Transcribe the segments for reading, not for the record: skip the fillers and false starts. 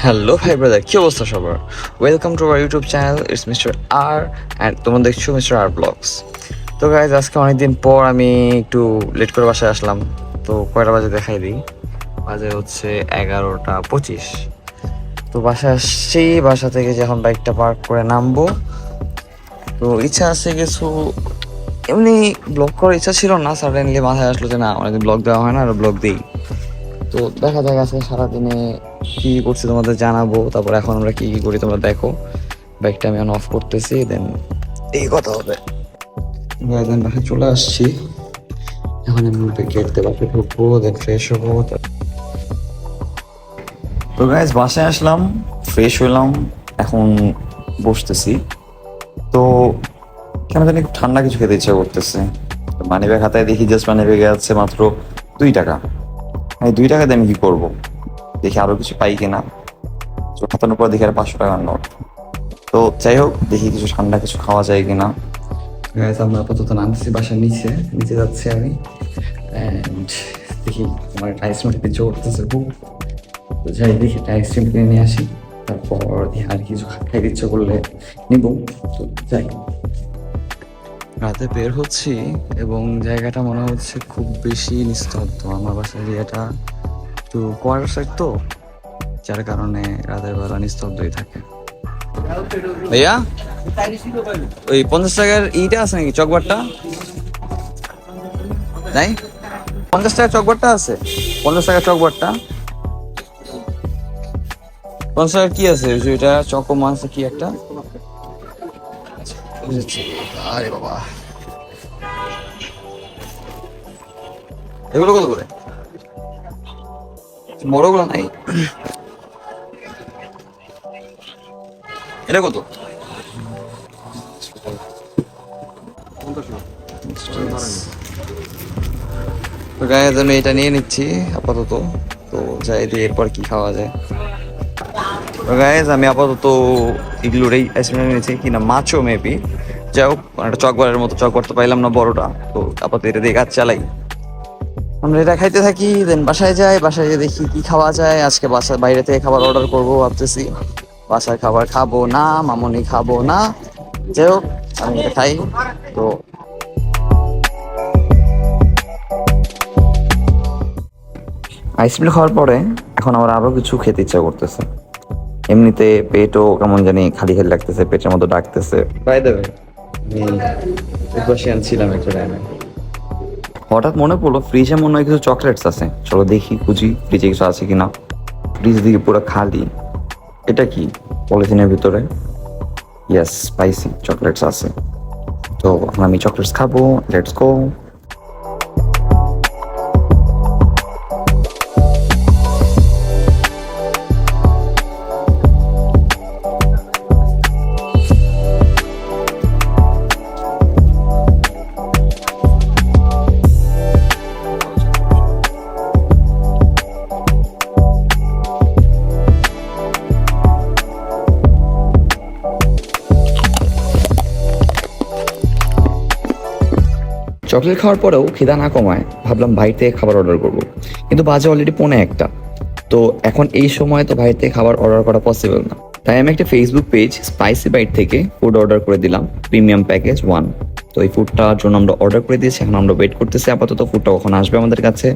Hello ভাই brother, কি অবস্থা সবার? Welcome to our YouTube channel. It's mister R and তোমরা দেখছো মিস্টার আর ব্লগস। তো গাইজ, আজকে অনেকদিন পর আমি একটু লেট করে বাসায় আসলাম। তো কয়টা বাজে দেখাই দিই। বাজে হচ্ছে 11:25। তো বাসায় আসছি, বাসা থেকে যখন বাইকটা পার্ক করে নামবো, তো ইচ্ছা আছে কিছু, এমনি ব্লগ করার ইচ্ছা ছিল না, সাডেনলি মাথায় আসলো যে না, অনেকদিন ব্লগ দেওয়া হয় না, আর ব্লগ দিই। তো দেখা যাক আজকে সারাদিনে কি কি করছি তোমাদের জানাবো, তারপর এখন আমরা কি কি করি তোমরা দেখো। বাইকটা আমি অন অফ করতেছি, দেন এই কথা হবে। দেন বাসায় চলে আসছি, এখন আমি গেট দিয়ে বাসায় ঢুকবো, দেন ফ্রেশ হবো। তো গাইজ, বাসায় আসলাম, ফ্রেশ হলাম, এখন বসতেছি। তো কেন জানি একটু ঠান্ডা কিছু খেতে ইচ্ছা করতেছে। মানি ব্যাগ হাতায় দেখি, জাস্ট মানি ব্যাগে আছে মাত্র 2 টাকা। এই 2 টাকা দিয়ে আমি কি করবো, দেখি আরো কিছু পাই কিনা। তো হাতানোর পর দেখি আর 500 টাকার নোট। তো যাই হোক, দেখি কিছু ঠান্ডা কিছু খাওয়া যায় কিনা। গাইস, আমরা আপাতত নামছি বাসার নিচে, নিচে যাচ্ছি আমি। অ্যান্ড দেখি আমার একটা আইসক্রিম খেতে ইচ্ছে করতেছে খুব। তো যাই দেখি একটা আইসক্রিম কিনে নিয়ে আসি, তারপর আর কিছু খাইতে ইচ্ছে করলে নিব। তো যাই, রাতে বের হচ্ছি এবং জায়গাটা মনে হচ্ছে খুব বেশি নিস্তব্ধ। আমার বাসার এরিয়াটা একটু কোয়ার্টার সাইড, তো যার কারণে রাতের বেলা নিস্তব্ধই থাকে। ভাইয়া, ওই 50 টাকার ইটা আছে নাকি, চকবারটা নাই? 50 টাকার চকবারটা আছে? 50 টাকার চকবারটা 50 টাকার কি আছে? ওই যে ওইটা চকো মাছ কি একটা বুঝেছি। আরে বাবা, এগুলো কত করে? বড়গুলো নাই? এটা কত? তো গায়ে আমি এটা নিয়ে নিচ্ছি আপাতত। তো যাই দিয়ে এরপর কি খাওয়া যায়। তো গাইজ, আমি আপাতত এগুলোর এই আইসক্রিম নিয়েছি, কি না মাছও মেবি। যাই হোক, একটা চকবারের মতো, চকবার তো পাইলাম না বড়টা, তো আপাতত এটা দিয়ে কাজ চালাই। আমরা এটা খাইতে থাকি, দেন বাসায় যাই, বাসায় গিয়ে দেখি কি খাওয়া যায়। আজকে বাসায় বাইরে থেকে খাবার অর্ডার করবো ভাবতেছি। বাসায় খাবার খাবো না, মামনি খাবো না। যাই হোক, আমি এটা খাই। তো আইসক্রিম খাওয়ার পরে এখন আমার আরো কিছু খেতে ইচ্ছা করতেছে। এমনিতে পেটও কেমন জানি খালি খালি লাগতেছে, পেটের মতো ডাকতেছে। বাই দ্য ওয়ে, আমি পাশে আনছিলাম একটা টাইমে, হঠাৎ মনে পড়লো ফ্রিজে মনে হয় কিছু চকলেটস আছে। চলো দেখি, খুঁজি ফ্রিজে কিছু আছে কিনা। ফ্রিজ দিকে পুরো খালি। এটা কি পলিথিনের ভিতরে? ইয়েস, স্পাইসি চকলেটস আছে। তো এখন আমি চকলেটস খাবো, লেটস গো। চকলেট খাওয়ার পরেও খিদা না কমায় ভাবলাম বাইরে থেকে খাবার অর্ডার করব, কিন্তু বাজে অলরেডি 1:45। তো এখন এই সময় তো বাইরে থেকে খাবার অর্ডার করা পসিবল না। তাই আমি একটা ফেসবুক পেজ স্পাইসি বাইট থেকে ফুড অর্ডার করে দিলাম, প্রিমিয়াম প্যাকেজ 1। তো এই ফুডটার জন্য আমরা অর্ডার করে দিয়েছি, এখন আমরা ওয়েট করতেছি আপাতত ফুডটা কখন আসবে আমাদের কাছে।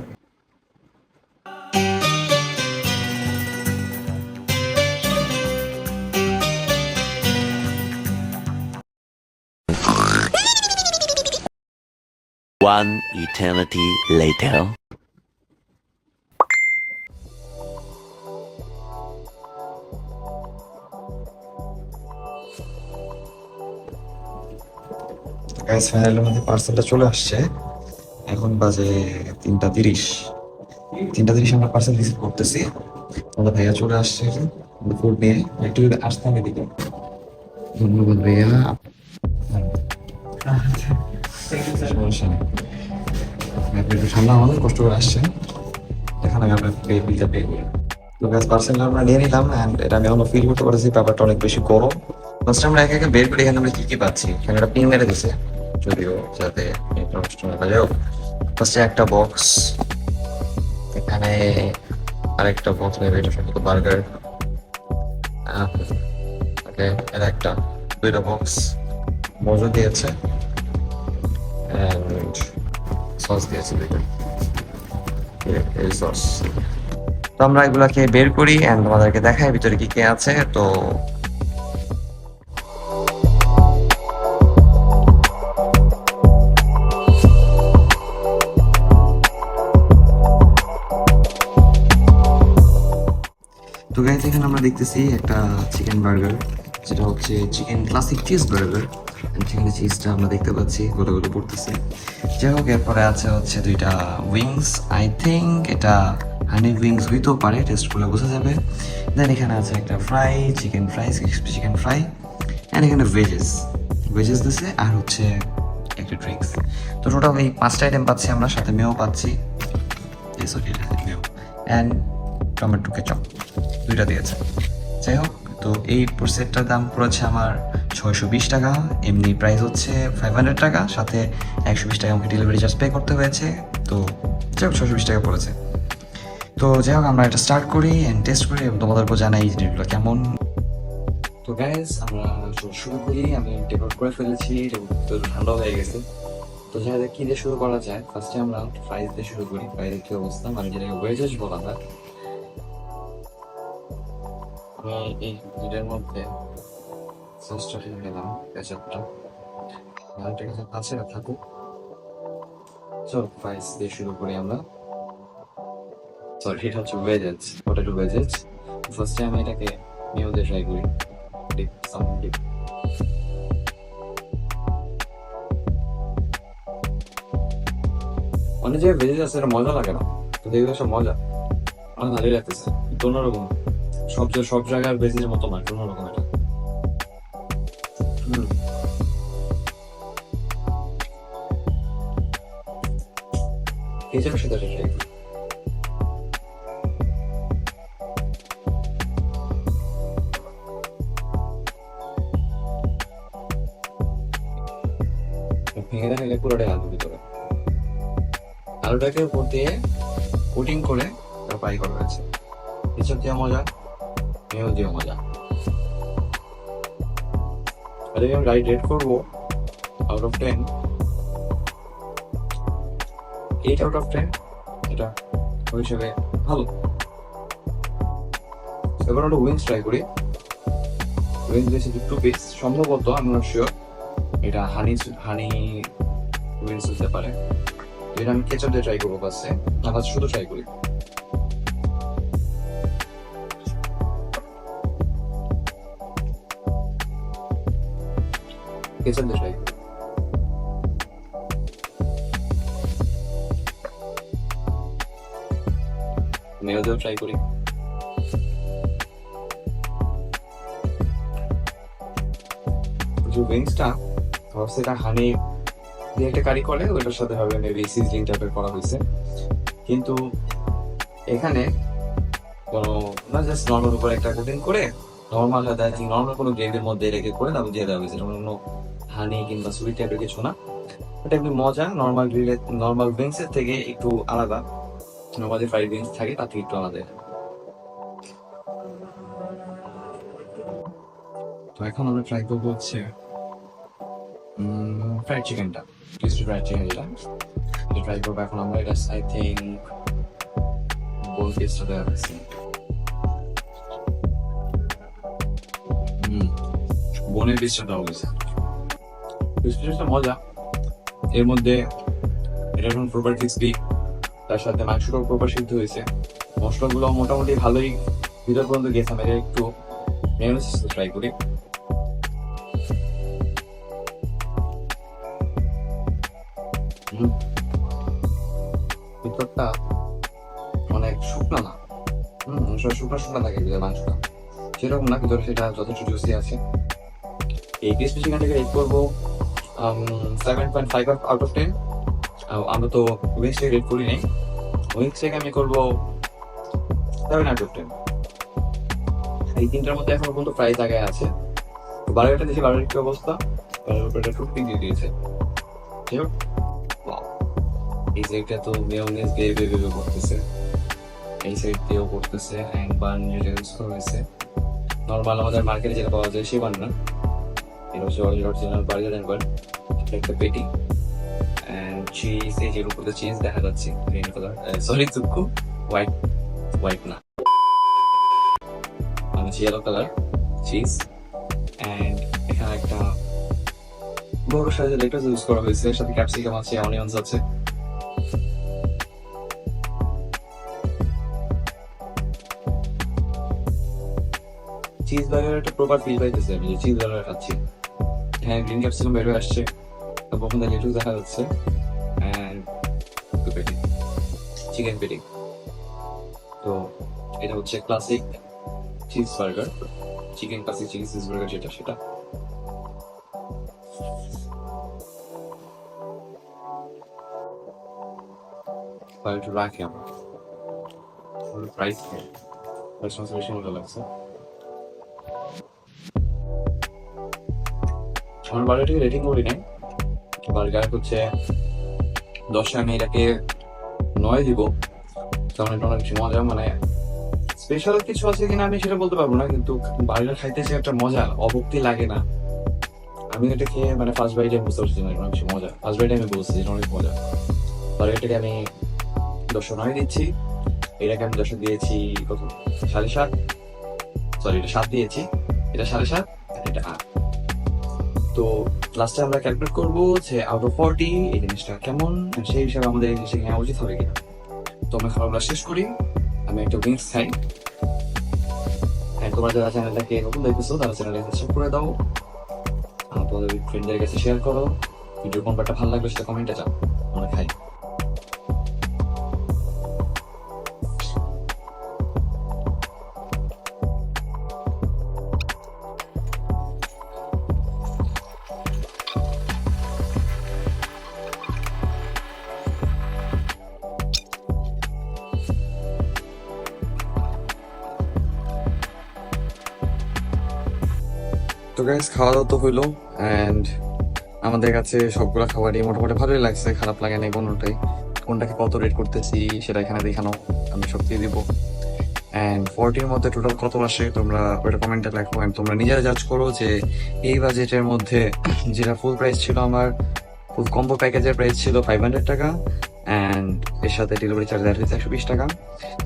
One eternity later. গ্যাস ফাইনালের মধ্যে পার্সেলটা চলে আসছে। এখন বাজে 3:30। 3:30 আমরা পার্সেল রিসিভ করতেছি। আমাদের ভাইয়া চলে আসছে ফুড নিয়ে। একটু যদি আসতাম এদিকে। ধন্যবাদ ভাইয়া। সমস্যা নেই, আপনি একটু ঠান্ডা আমাদের কষ্ট করে আসছেন, এখানে আমরা বিলটা পে করি। তো গ্যাস পার্সেল আমরা নিয়ে নিলাম, অ্যান্ড এটা আমি এখনো ফিল করতে পারছি ব্যাপারটা অনেক বেশি গরম। ফার্স্ট আমরা একে একে বের করি এখানে আমরা কি কি পাচ্ছি। এখানে একটা পিন মেরে দিছে, যদিও যাতে নষ্ট না হয়। যাই হোক, ফার্স্টে একটা বক্স, এখানে আরেকটা বক্স নেবে, এটা সম্ভবত বার্গার। ওকে, এর একটা দুইটা বক্স মজু দিয়েছে অ্যান্ড সস দিয়েছে দুইটা, এই সস। তো আমরা এগুলাকে বের করি অ্যান্ড তোমাদেরকে দেখাই ভিতরে কি কি আছে। তো তো গাইস, এখানে আমরা দেখতেছি একটা চিকেন বার্গার, যেটা হচ্ছে chicken classic cheese burger. Chicken চিজটা আমরা দেখতে পাচ্ছি গোটা গোটা পড়তেছে। যাই হোক, এরপরে আছে হচ্ছে দুইটা উইংস, আই থিঙ্ক এটা হানি উইংস হইতেও পারে, টেস্ট করলে বোঝা যাবে। দেন এখানে আছে একটা fry, chicken fry, chicken fry, and এখানে ভেজেস দিছে, আর হচ্ছে একটা ড্রিঙ্কস। তো টোটাল এই 5টা আইটেম পাচ্ছি আমরা, সাথে মেও পাচ্ছি, মেও অ্যান্ড টমেটো কেচাপ দুইটা দিয়েছে। যাই হোক, তো এই সেটটার দাম পড়েছে আমার 620 টাকা। এমনি প্রাইস হচ্ছে 500 টাকা, সাথে 120 টাকা আমাকে ডেলিভারি চার্জ পে করতে হয়েছে। তো যাই হোক, 620 টাকা পড়েছে। তো যাই হোক, আমরা এটা স্টার্ট করি অ্যান্ড টেস্ট করি এবং তোমাদেরকেও জানাই জিনিসগুলো কেমন। তো গাইস, আমরা শুরু করি। আমি ডেকোরেট করে ফেলেছি, তো ঠান্ডা হয়ে গেছে। তো যাই হোক, কী দিয়ে শুরু করা যায়? ফার্স্টে আমরা ফ্রাইস দিয়ে শুরু করি। ফ্রাইজের কী অবস্থা, মানে যেটাকে ওয়েজেস বলা হয়। আমি এই ভিডিওর মধ্যে সসটা ঢেলে নিলাম, কেচাপটা। আরেকটা কেচাপ আছে, না থাকুক। চল ফ্রাইস দিয়ে শুরু করি আমরা। সরি, এটা হচ্ছে ভেজেস, পটেটো ভেজেস। ফার্স্টে আমি এটাকে মেও দিয়ে ট্রাই করি। ডিপ সাম ডিপ। অনেক জায়গায় ভেজেস আছে, এটা মজা লাগে না, তো দেখবে সব মজা, আমার ভালোই লাগতেছে। অন্যরকম, সব জায়গার ভেজের মতো না, অন্যরকম এটা। কেচাপের সাথে ট্রাই করি। ভেঙে দেখালে পুরোটাই আলুর ভিতরে, আলুটাকে উপর দিয়ে কোটিং করে ফ্রাই করা হয়েছে। কেচাপ দিয়ে মজা, মেও দিয়ে মজা। আর আমি রেট করবো আউট অফ 10, 8 আউট অফ 10। এটা ওই হিসেবে ভালো। এবার আমরা উইংস ট্রাই করি। উইংস দিয়েছি 2 পিস, সম্ভবত আমি নট শিওর এটা হানি উইংস হতে পারে। এটা আমি কেচাপ দিয়ে ট্রাই করবো ফার্স্টে, আমরা শুধু ট্রাই করি। কেচাপ দিয়ে ট্রাই করি। মেও দিয়েও ট্রাই করি। যে উইংসটা সেটা হানি দিয়ে একটা কারি করে, ওইটার সাথে হবে মেবি সিজলিং টাইপের করা হয়েছে। কিন্তু এখানে কোনো না, জাস্ট নর্মাল উপরে একটা কোটিং করে নর্মাল নর্মাল কোনো গ্রেভির মধ্যে রেখে করে তারপর দিয়ে দেওয়া হয়েছে। কোনো হানি কিংবা সুইট টাইপের কিছু না। এটা একটু মজা, নর্মাল উইংসের থেকে একটু আলাদা। নর্মাল যে ফ্রাইড উইংস থাকে তার থেকে একটু আলাদা। তো এখন আমরা ট্রাই করবো হচ্ছে ফ্রাইড চিকেনটা, ক্রিসপি ফ্রাইড চিকেন, এটা ট্রাই করবো এখন আমরা। এটা আই থিঙ্ক বোন পিসটা দেওয়া হয়েছে। বোনের পিসটা দেওয়া হয়েছে। ক্রিসপি পিসটা মজা। এর মধ্যে এটা এখন প্রপার ক্রিসপি, তার সাথে মাংসটাও প্রপার সিদ্ধ হয়েছে। মশলাগুলো মোটামুটি ভালোই ভিতর পর্যন্ত গেছে। আমি একটু মেয়োনিজ ট্রাই করি। ভিতরটা অনেক শুকনো না, শুকনো থাকে মাংসটা, সেরকম না, ভিতরে সেটা যথেষ্ট জুসি আছে। এই ক্রিসপি চিকেনটাকে রেট করবো 7.5 আউট অফ 10। আমরা তো উইংসটাকে রেট করি নাই, উইংসটাকে আমি করবো 7 আউট অফ 10। এই তিনটার মধ্যে এখনো পর্যন্ত প্রাইস আগে আছে। বার্গারটা দেখি, বার্গারের কি অবস্থা, বার্গারের উপরে একটা টুথপিক দিয়ে দিয়েছে। ঠিক আছে, এই সাইডটা তো মেয়োনিজ বেবে করতেছে, এই সাইড দিয়েও করতেছে, হ্যাং বান যেটা ইউজ করা হয়েছে। নর্মাল আমাদের মার্কেটে যেটা পাওয়া যায় সেই বান না, এটা হচ্ছে অরিজিনাল বার্গার অ্যান্ড বান। একটা পেটি অ্যান্ড চিজ, এই যে উপরে চিজ দেখা যাচ্ছে গ্রিন কালার, সরি দুঃখ, হোয়াইট, হোয়াইট না, মানে ইয়েলো কালার চিজ। অ্যান্ড এখানে একটা বড় সাইজের লেটাস ইউজ করা হয়েছে, সাথে ক্যাপসিকাম আছে, অনিয়ন্স আছে। চিজ বার্গার একটা প্রপার ফিল পাইতেছে আমি যে চিজ বার্গার খাচ্ছি। হ্যাঁ, গ্রিন ক্যাপসিকাম বের হয়ে আসছে, তারপর ওখানে লেটুস দেখা যাচ্ছে অ্যান্ড পেটি, চিকেন পেটি। তো এটা হচ্ছে classic cheese burger, chicken classic cheese burger যেটা সেটা। একটু রাখি আমরা প্রাইস বেশি মজা লাগছে। আমার বার্গারটিকে রেটিং করি নাই, বার্গার হচ্ছে 10-এ আমি এটাকে 9 দিব, কারণ এটা অনেক বেশি মজা। মানে স্পেশাল কিছু আছে কিনা আমি সেটা বলতে পারবো না, কিন্তু বার্গার খাইতে যে একটা মজা, অভক্তি লাগে না। আমি এটা খেয়ে মানে ফার্স্ট বাইটে বুঝতে পারছি না অনেক বেশি মজা, ফার্স্ট বাইটে আমি বুঝছি এটা অনেক মজা। বার্গারটাকে আমি 10-9 দিচ্ছি, এটাকে আমি 10 দিয়েছি কত, 7.5, সরি এটা 7 দিয়েছি, এটা 7.5, এটা 8। তো লাস্টে আমরা ক্যালকুলেট করবো যে আউট অফ 40 এই জিনিসটা কেমন, সেই হিসাবে আমাদের এই জিনিসটা নেওয়া উচিত হবে কিনা। তো আমরা খাবারগুলো শেষ করি, আমি একটা উইংস খাই। তোমরা যারা চ্যানেলটাকে নতুন দেখতেছো তারা চ্যানেলটাকে সাবস্ক্রাইব করে দাও, তোমাদের ফ্রেন্ডদের কাছে শেয়ার করো। ভিডিও কোন পার্টটা ভালো লাগলো সেটা কমেন্টে যাও, আমরা খাই। তো গাইস, খাওয়া দাওয়া তো হইলো অ্যান্ড আমাদের কাছে সবগুলো খাবারই মোটামুটি ভালোই লাগছে, খারাপ লাগে নাই কোনোটাই। কোনটাকে কত রেট করতেছি সেটা এখানে দেখানো, আমি সব দিয়ে দিব। অ্যান্ড 40-র মধ্যে টোটাল কত আসে তোমরা ওটা কমেন্টে লেখো, অ্যান্ড তোমরা নিজেরা জাজ করো যে এই বাজেটের মধ্যে যেটা ফুল প্রাইস ছিল, আমার ফুল কম্বো প্যাকেজের প্রাইস ছিল 500 টাকা, অ্যান্ড এর সাথে ডেলিভারি চার্জ অ্যাড হয়েছে 120 টাকা।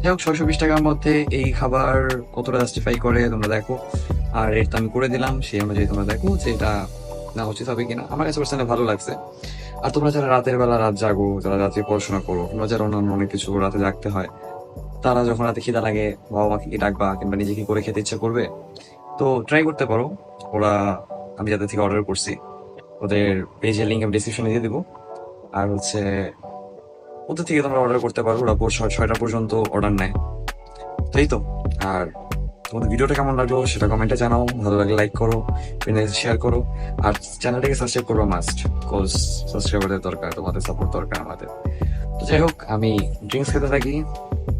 যাই হোক, 620 টাকার মধ্যে এই খাবার কতটা জাস্টিফাই করে তোমরা দেখো। আর রেট তো আমি করে দিলাম, সেই অনুযায়ী তোমরা দেখো যে এটা না উচিত হবে কিনা। আমার কাছে পার্সোনালি ভালো লাগছে। আর তোমরা যারা রাতের বেলা রাত জাগো, যারা রাতে পড়াশোনা করো, তোমরা যারা অন্যান্য অনেক কিছু রাতে জাগতে হয়, তারা যখন রাতে খিদা লাগে বাবা মাকে কি ডাকবা কিংবা নিজে কি করে খেতে ইচ্ছা করবে, তো ট্রাই করতে পারো। ওরা, আমি যাদের থেকে অর্ডার করছি ওদের পেজের লিঙ্ক আমি ডিসক্রিপশনে দিয়ে দিব। আর হচ্ছে ওদের থেকে তোমরা অর্ডার করতে পারো, ওরা 6টা পর্যন্ত অর্ডার নেয়। তো এই তো। আর তোমাদের ভিডিওটা কেমন লাগলো সেটা কমেন্টে জানাও, ভালো লাগলে লাইক করো, ফ্রেন্ডদের শেয়ার করো, আর চ্যানেলটাকে সাবস্ক্রাইব করবো মাস্ট, কজ সাবস্ক্রাইবারদের দরকার, তোমাদের সাপোর্ট দরকার আমাদের। তো যাই হোক, আমি ড্রিঙ্কস খেতে থাকি,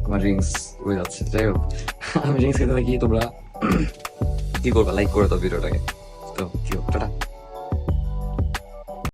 আমার ড্রিঙ্কস হয়ে যাচ্ছে। যাই হোক, আমি ড্রিঙ্কস খেতে থাকি, তোমরা কি করবা, লাইক করে দাও ভিডিওটাকে। তো কি হোক, টাটা।